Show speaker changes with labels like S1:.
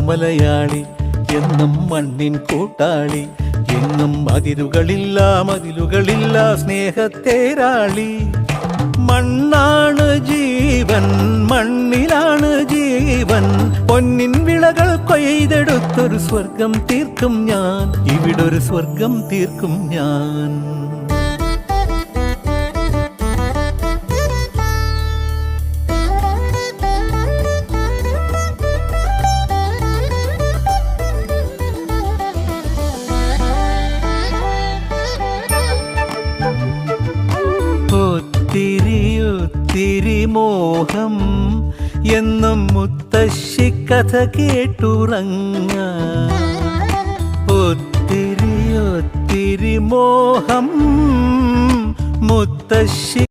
S1: മലയാളി എന്നും മണ്ണിൻ കൂട്ടാളി, എങ്ങും മതിലുകളില്ല സ്നേഹത്തേരാളി. മണ്ണാണ് ജീവൻ, മണ്ണിലാണ് ജീവൻ, പൊന്നിൻ വിളകൾ കൊയ്തെടുത്തൊരു സ്വർഗം തീർക്കും ഞാൻ, ഇവിടൊരു സ്വർഗം തീർക്കും ഞാൻ. ഒത്തിരി മോഹം എന്നും മുത്തശ്ശി കഥ കേട്ടുറങ്ങ. ഒത്തിരി മോഹം മുത്തശ്ശി